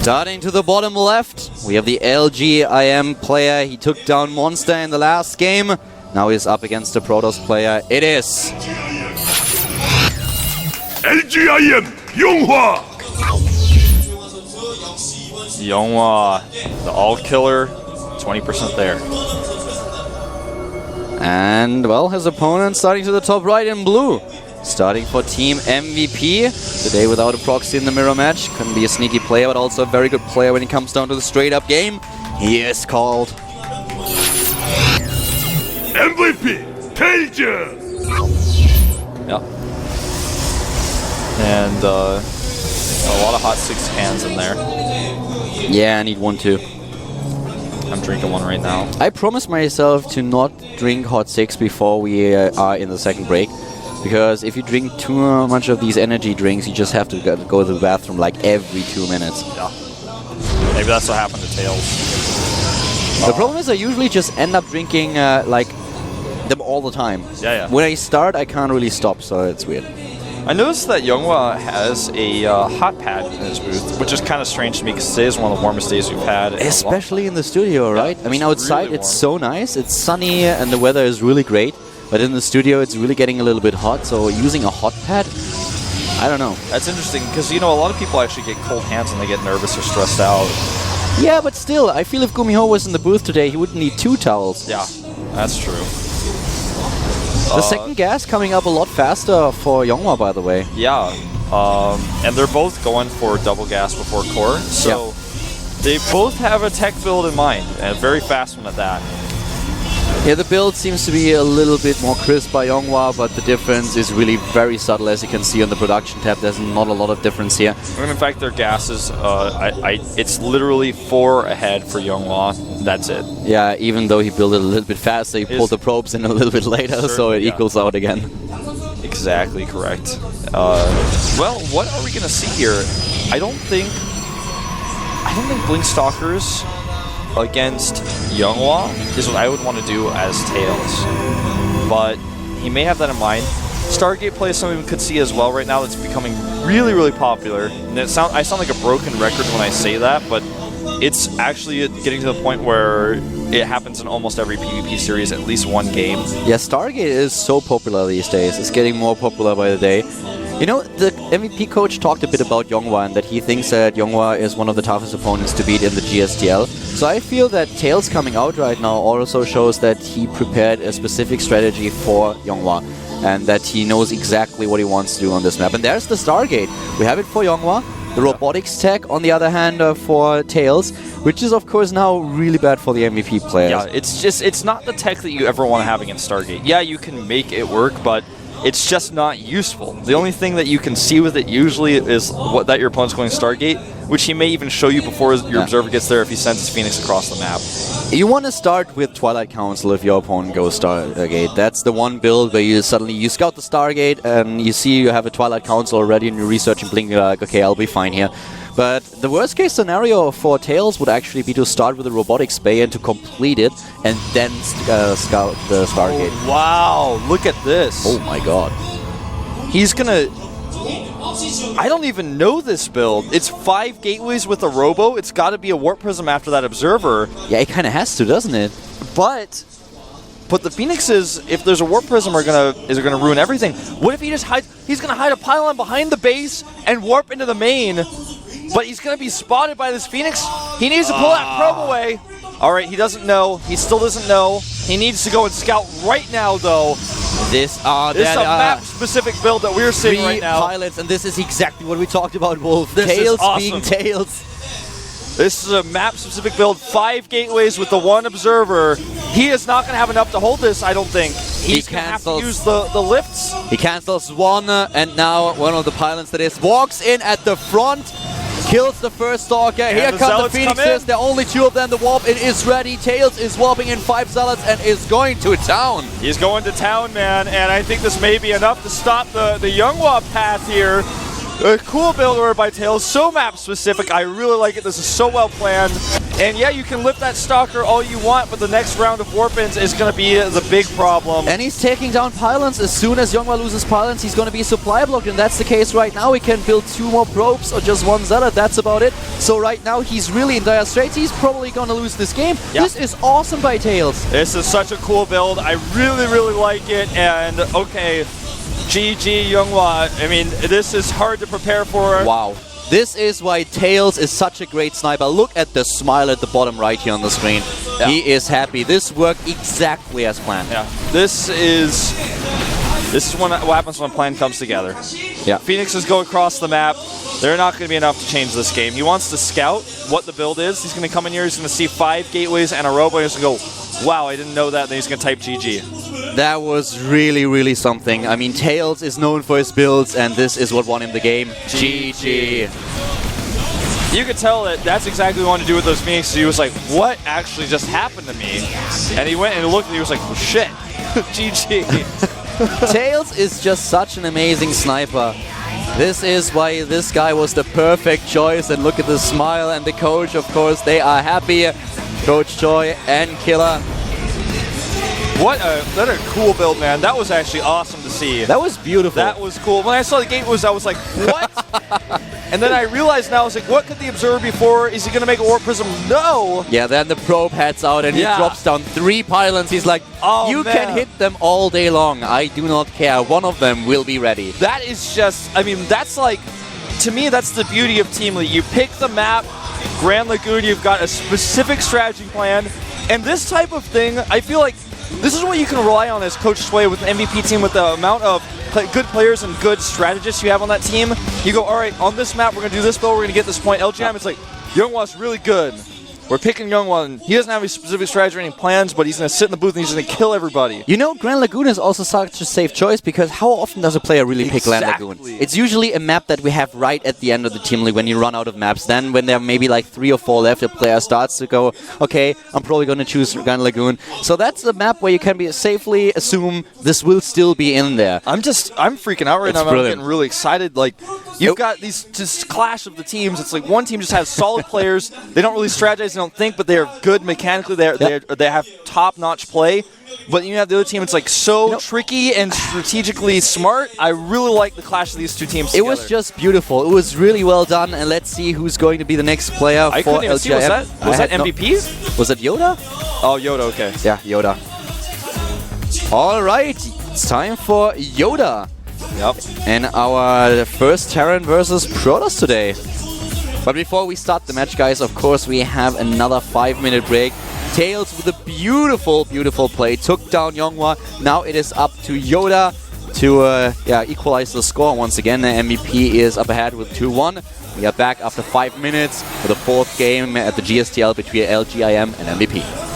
Starting to the bottom left, we have the LGIM player. He took down Monster in the last game. Now he's up against the Protoss player. It is LGIM Yonghwa. Yonghwa, the all-killer, 20% there. And, well, his opponent starting to the top right in blue. Starting for Team MVP. Today without a proxy in the mirror match. Couldn't be a sneaky player, but also a very good player when it comes down to the straight-up game. He is called MVP Taeja. Yeah. And a lot of hot 6 cans in there. Yeah, I need one too. I'm drinking one right now. I promised myself to not drink hot 6 before we are in the second break. Because if you drink too much of these energy drinks, you just have to go to the bathroom like every 2 minutes. Yeah. Maybe that's what happened to Tails. The problem is I usually just end up drinking like them all the time. Yeah. When I start, I can't really stop, so it's weird. I noticed that Yonghwa has a hot pad in his booth, which is kind of strange to me because today is one of the warmest days we've had. Especially in the studio, right? Yeah, I mean, outside really it's so nice. It's sunny and the weather is really great. But in the studio, it's really getting a little bit hot. So using a hot pad, I don't know. That's interesting because, you know, a lot of people actually get cold hands when they get nervous or stressed out. Yeah, but still, I feel if Gumiho was in the booth today, he wouldn't need 2 towels. Yeah, that's true. The second gas coming up a lot faster for Yonghwa, by the way. Yeah, and they're both going for double gas before core, so they both have a tech build in mind, and a very fast one at that. Yeah, the build seems to be a little bit more crisp by Yonghwa, but the difference is really very subtle, as you can see on the production tab. There's not a lot of difference here. And in fact, their gases, it's literally 4 ahead for Yonghwa. That's it. Yeah, even though he built it a little bit faster, he pulled the probes in a little bit later, so it equals out again. Exactly correct. Well, what are we gonna see here? I don't think Blinkstalkers against Yonghwa is what I would want to do as Tails, but he may have that in mind. Stargate play is something we could see as well right now that's becoming really, really popular. And I sound like a broken record when I say that, but it's actually getting to the point where it happens in almost every PvP series, at least one game. Yeah, Stargate is so popular these days. It's getting more popular by the day. You know, the MVP coach talked a bit about Yonghwa and that he thinks that Yonghwa is one of the toughest opponents to beat in the GSTL. So I feel that Tails coming out right now also shows that he prepared a specific strategy for Yonghwa and that he knows exactly what he wants to do on this map. And there's the Stargate. We have it for Yonghwa. The robotics tech, on the other hand, for Tails, which is, of course, now really bad for the MVP players. Yeah, it's not the tech that you ever want to have against Stargate. Yeah, you can make it work, but it's just not useful. The only thing that you can see with it usually is that your opponent's going Stargate, which he may even show you before your observer gets there if he sends his Phoenix across the map. You want to start with Twilight Council if your opponent goes Stargate. That's the one build where you scout the Stargate and you see you have a Twilight Council already and you research and blink, you're like, okay, I'll be fine here. But the worst case scenario for Tails would actually be to start with the Robotics Bay and to complete it and then scout the Stargate. Oh, wow, look at this. Oh my god. He's gonna... I don't even know this build. It's 5 gateways with a Robo. It's got to be a Warp Prism after that Observer. Yeah, it kind of has to, doesn't it? But the Phoenixes, if there's a Warp Prism, is gonna ruin everything. What if he just hides? He's gonna hide a pylon behind the base and warp into the main. But he's going to be spotted by this Phoenix. He needs to pull that probe away. All right, he doesn't know. He still doesn't know. He needs to go and scout right now, though. This is a map-specific build that we're seeing right now. 3 pilots, and this is exactly what we talked about, Wolf. This Tails is awesome. being Tails. This is a map-specific build. 5 gateways with the 1 observer. He is not going to have enough to hold this, I don't think. He's going to have to use the lifts. He cancels 1, and now one of the pilots that is walks in at the front. Kills the first Stalker. And here come the Phoenixes. There are only 2 of them. The warp is ready. Tails is warping in 5 Zealots and is going to town. He's going to town, man. And I think this may be enough to stop the Yonghwa path here. A cool build order by Tails. So map specific. I really like it. This is so well planned. And yeah, you can lift that Stalker all you want, but the next round of Warpins is going to be the big problem. And he's taking down pylons. As soon as Yonghwa loses pylons, he's going to be supply blocked, and that's the case right now. He can build 2 more probes or just 1 Zealot, that's about it. So right now, he's really in dire straits. He's probably going to lose this game. Yep. This is awesome by Tails. This is such a cool build. I really, really like it. And okay, GG Yonghwa. I mean, this is hard to prepare for. Wow. This is why Tails is such a great sniper. Look at the smile at the bottom right here on the screen. Yeah. He is happy. This worked exactly as planned. Yeah. This is what happens when a plan comes together. Yeah. Phoenixes go across the map. They're not going to be enough to change this game. He wants to scout what the build is. He's going to come in here. He's going to see 5 gateways and a robo. He's going to go, wow, I didn't know that. Then he's going to type GG. That was really, really something. I mean, Tails is known for his builds, and this is what won him the game. GG. You could tell that that's exactly what he wanted to do with those Phoenixes. He was like, what actually just happened to me? And he went and looked and he was like, oh, shit. GG. Tails is just such an amazing sniper. This is why this guy was the perfect choice, and look at the smile, and the coach, of course, they are happy. Coach Choi and Killer. What a cool build, man. That was actually awesome to see. That was beautiful. That was cool. When I saw the gateways, I was like, what? And then I realized now, I was like, what could the Observer be for? Is he going to make a Warp Prism? No! Yeah, then the probe heads out and he drops down 3 pylons. He's like, oh, you man, can hit them all day long. I do not care. One of them will be ready. That is just, I mean, that's like, to me, that's the beauty of Team League. You pick the map, Grand Lagoon, you've got a specific strategy plan, and this type of thing, I feel like this is what you can rely on as Coach Sway with an MVP team, with the amount of good players and good strategists you have on that team. You go, all right, on this map, we're going to do this build, we're going to get this point. LGM, it's like, Yonghwa's really good. We're picking Yonghwa, and he doesn't have any specific strategy or any plans, but he's going to sit in the booth and he's going to kill everybody. You know, Grand Lagoon is also such a safe choice, because how often does a player really pick Grand Lagoon? It's usually a map that we have right at the end of the Team League when you run out of maps. Then when there are maybe like 3 or 4 left, a player starts to go, okay, I'm probably going to choose Grand Lagoon. So that's a map where you can be safely assume this will still be in there. I'm freaking out right now. I'm getting really excited. Like, you've got this clash of the teams. It's like one team just has solid players. They don't really strategize, they don't think, but they're good mechanically. They have top-notch play. But you have the other team, it's like so tricky and strategically smart. I really like the clash of these two teams together. It was just beautiful. It was really well done, and let's see who's going to be the next player for LGIM. Couldn't even see, was that MVP? Was it Yoda? Oh, Yoda, okay. Yeah, Yoda. All right, it's time for Yoda. Yep. And our first Terran versus Protoss today. But before we start the match, guys, of course, we have another 5-minute break. Tails with a beautiful, beautiful play took down Yonghwa. Now it is up to Yoda to equalize the score once again. The MVP is up ahead with 2-1. We are back after 5 minutes for the 4th game at the GSTL between LGIM and MVP.